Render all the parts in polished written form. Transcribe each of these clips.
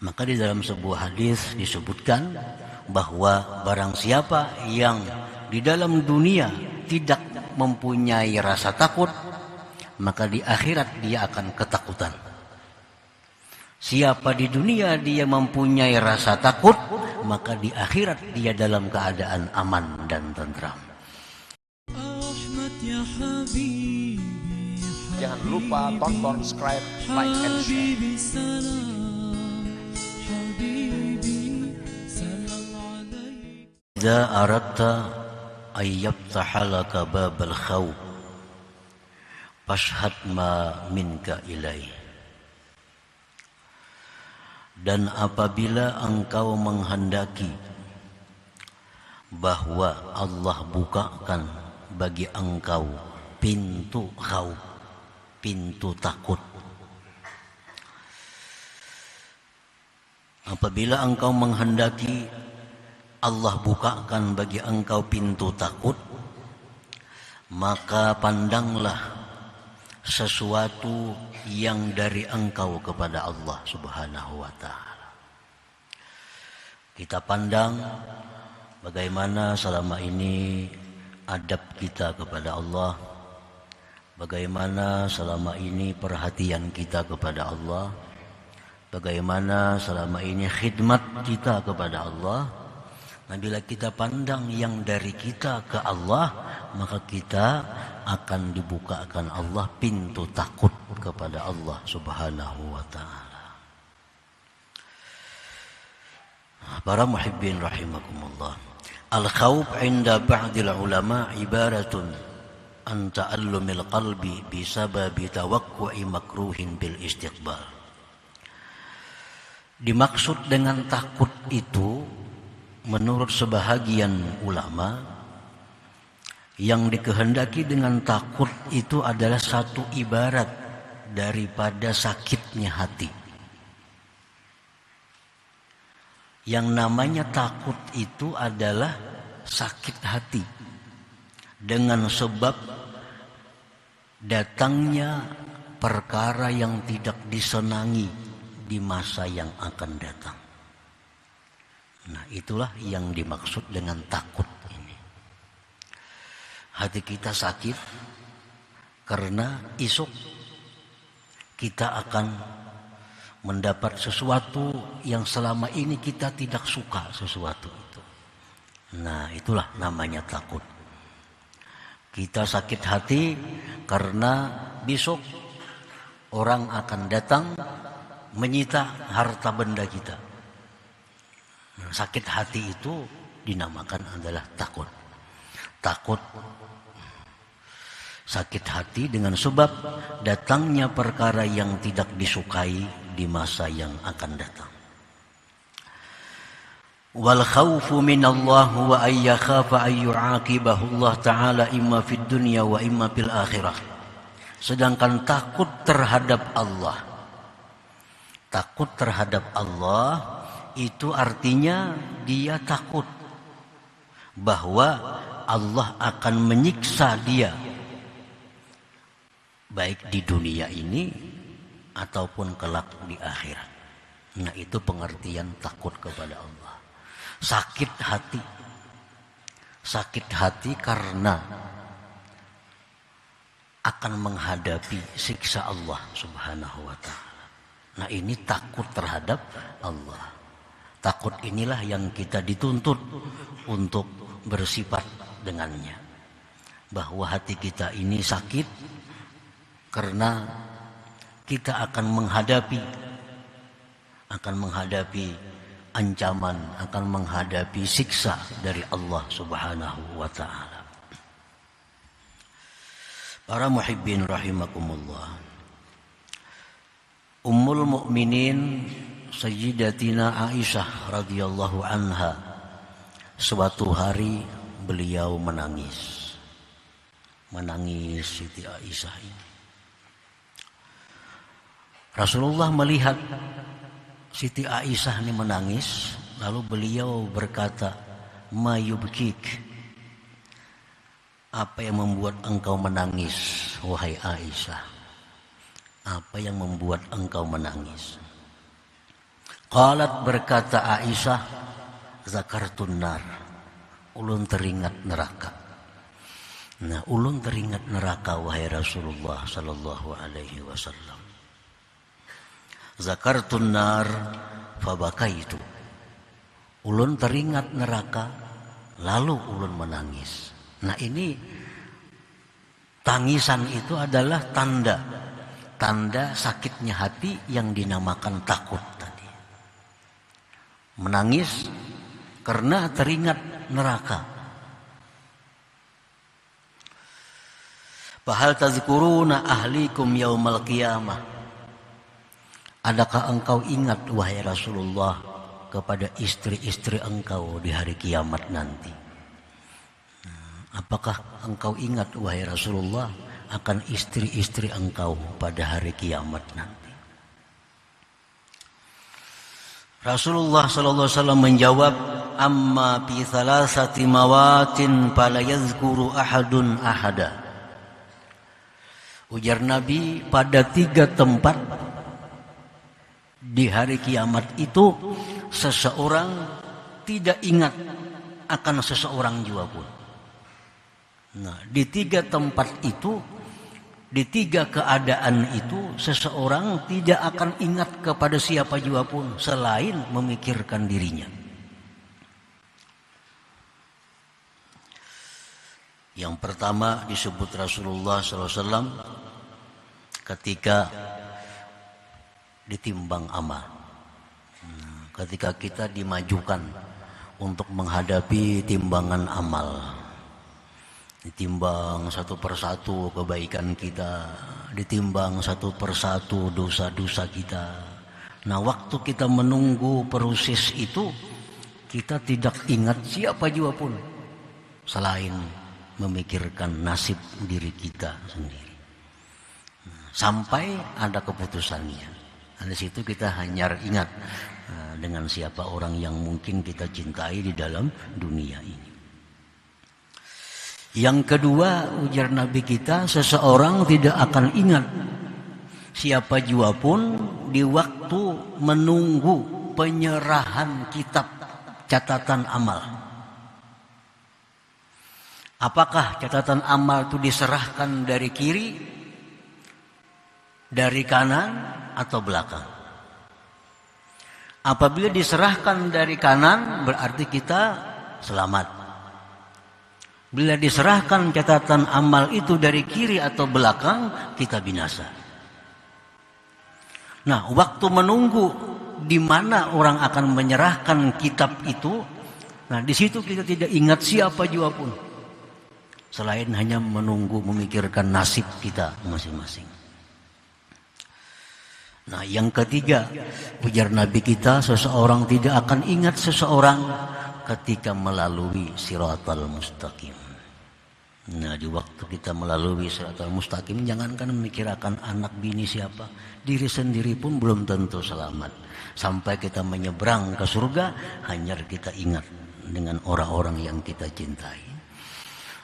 Maka di dalam sebuah hadis disebutkan bahwa barang siapa yang di dalam dunia tidak mempunyai rasa takut, maka di akhirat dia akan ketakutan. Siapa di dunia dia mempunyai rasa takut, maka di akhirat dia dalam keadaan aman dan tentram. Jangan lupa tonton, subscribe, like, and share. إذا أردت أن يفتح لك باب الخوف فاشهد ما منك إليه. Dan apabila engkau menghendaki bahwa Allah bukakan bagi engkau pintu khauf, pintu takut. Apabila engkau menghendaki Allah bukakan bagi engkau pintu takut, maka pandanglah sesuatu yang dari engkau kepada Allah Subhanahu wa ta'ala. Kita pandang bagaimana selama ini adab kita kepada Allah, bagaimana selama ini perhatian kita kepada Allah, bagaimana selama ini khidmat kita kepada Allah. Nah, bila kita pandang yang dari kita ke Allah, maka kita akan dibukakan Allah pintu takut kepada Allah Subhanahu wa ta'ala. Para muhibbin rahimakumullah. Al-khawf 'inda ba'dil ulama ibaratun an ta'allumil qalbi bisababi tawakku'i makruhin bil istiqbal. Dimaksud dengan takut itu menurut sebahagian ulama, yang dikehendaki dengan takut itu adalah satu ibarat daripada sakitnya hati. Yang namanya takut itu adalah sakit hati dengan sebab datangnya perkara yang tidak disenangi di masa yang akan datang. Nah, itulah yang dimaksud dengan takut ini. Hati kita sakit karena esok kita akan mendapat sesuatu yang selama ini kita tidak suka sesuatu itu. Nah, itulah namanya takut. Kita sakit hati karena besok orang akan datang menyita harta benda kita. Sakit hati itu dinamakan adalah takut. Takut sakit hati dengan sebab datangnya perkara yang tidak disukai di masa yang akan datang. Wal khawfu minallah wa ay yakhafa ay yu'aqibahu Allah ta'ala imma fid dunya wa imma fil akhirah. Sedangkan takut terhadap Allah, takut terhadap Allah itu artinya dia takut bahwa Allah akan menyiksa dia baik di dunia ini ataupun kelak di akhirat. Nah, itu pengertian takut kepada Allah. Sakit hati. Sakit hati karena akan menghadapi siksa Allah Subhanahu wa ta'ala. Nah, ini takut terhadap Allah. Takut inilah yang kita dituntut untuk bersifat dengannya. Bahwa hati kita ini sakit karena kita akan menghadapi ancaman, akan menghadapi siksa dari Allah Subhanahu wa ta'ala. Para muhibbin rahimakumullah. Ummul Mukminin Sayyidatina Aisyah radhiyallahu anha, suatu hari beliau menangis Siti Aisyah ini. Rasulullah melihat Siti Aisyah ini menangis, lalu beliau berkata, "Ma yubkik?" Apa yang membuat engkau menangis, wahai Aisyah? Apa yang membuat engkau menangis? Qalat berkata Aisyah, zakartun nar, ulun teringat neraka. Nah, ulun teringat neraka wahai Rasulullah sallallahu alaihi wasallam. Zakartun nar fabakaitu. Ulun teringat neraka, lalu ulun menangis. Nah, ini tangisan itu adalah tanda sakitnya hati yang dinamakan takut tadi. Menangis karena teringat neraka. Fahal tazkuruna ahlikum yaumal qiyamah. Adakah engkau ingat wahai Rasulullah kepada istri-istri engkau di hari kiamat nanti? Apakah engkau ingat wahai Rasulullah akan istri-istri engkau pada hari kiamat nanti? Rasulullah sallallahu alaihi wasallam menjawab, amma fi thalathati mawatin fala yazkuru ahadun ahada. Ujar Nabi, pada 3 tempat di hari kiamat itu seseorang tidak ingat akan seseorang jua pun. Nah, di 3 tempat itu, di 3 keadaan itu, seseorang tidak akan ingat kepada siapa jua pun selain memikirkan dirinya. Yang pertama disebut Rasulullah SAW ketika ditimbang amal. Ketika kita dimajukan untuk menghadapi timbangan amal, ditimbang satu persatu kebaikan kita, ditimbang satu persatu dosa-dosa kita. Nah, waktu kita menunggu proses itu, kita tidak ingat siapa jua pun selain memikirkan nasib diri kita sendiri. Sampai ada keputusannya. Di situ kita hanya ingat dengan siapa orang yang mungkin kita cintai di dalam dunia ini. Yang kedua, ujar Nabi kita, seseorang tidak akan ingat siapa jua pun di waktu menunggu penyerahan kitab catatan amal. Apakah catatan amal itu diserahkan dari kiri, dari kanan, atau belakang? Apabila diserahkan dari kanan, berarti kita selamat. Bila diserahkan catatan amal itu dari kiri atau belakang, kita binasa. Nah, waktu menunggu di mana orang akan menyerahkan kitab itu, nah di situ kita tidak ingat siapa jua pun, selain hanya menunggu memikirkan nasib kita masing-masing. Nah, yang ketiga, ujar Nabi kita, seseorang tidak akan ingat seseorang ketika melalui siratal mustaqim. Nah, di waktu kita melalui siratal mustaqim, jangankan memikirkan anak bini siapa, diri sendiri pun belum tentu selamat. Sampai kita menyeberang ke surga, hanya kita ingat dengan orang-orang yang kita cintai.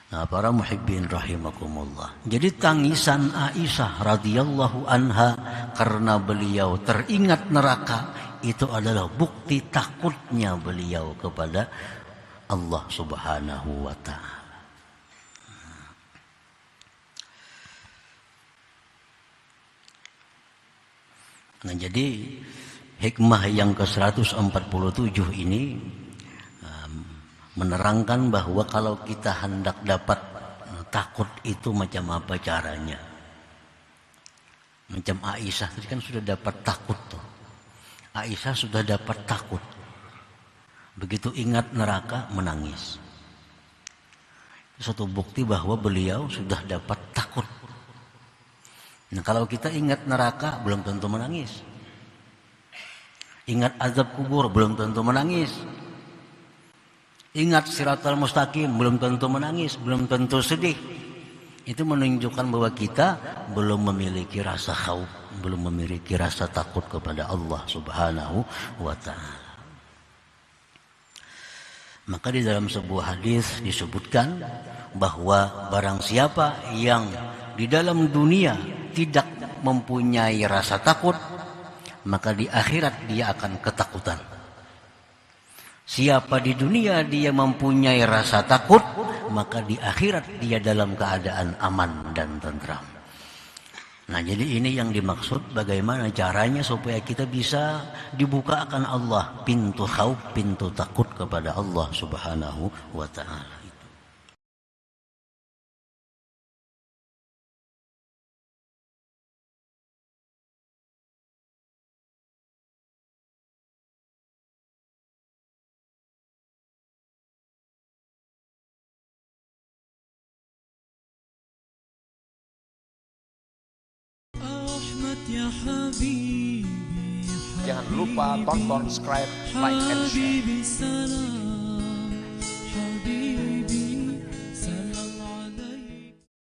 Nah, para muhibbin rahimakumullah. Jadi tangisan Aisyah radhiyallahu anha karena beliau teringat neraka itu adalah bukti takutnya beliau kepada Allah Subhanahu wa taala. Nah, jadi hikmah yang ke-147 ini menerangkan bahwa kalau kita hendak dapat takut itu macam apa caranya. Macam Aisyah tadi kan sudah dapat takut tuh. Aisyah sudah dapat takut. Begitu ingat neraka menangis. Suatu bukti bahwa beliau sudah dapat takut. Nah, kalau kita ingat neraka belum tentu menangis. Ingat azab kubur belum tentu menangis. Ingat siratal mustaqim belum tentu menangis, belum tentu sedih. Itu menunjukkan bahwa kita belum memiliki rasa khauf, belum memiliki rasa takut kepada Allah Subhanahu wa taala. Maka di dalam sebuah hadis disebutkan bahwa barang siapa yang di dalam dunia tidak mempunyai rasa takut, maka di akhirat dia akan ketakutan. Siapa di dunia dia mempunyai rasa takut, maka di akhirat dia dalam keadaan aman dan tentram. Nah, jadi ini yang dimaksud bagaimana caranya supaya kita bisa dibukakan Allah pintu khauf, pintu takut kepada Allah Subhanahu wa ta'ala. يا حبيبي Jangan lupa tonton, subscribe, like, and share. حبيبي سلام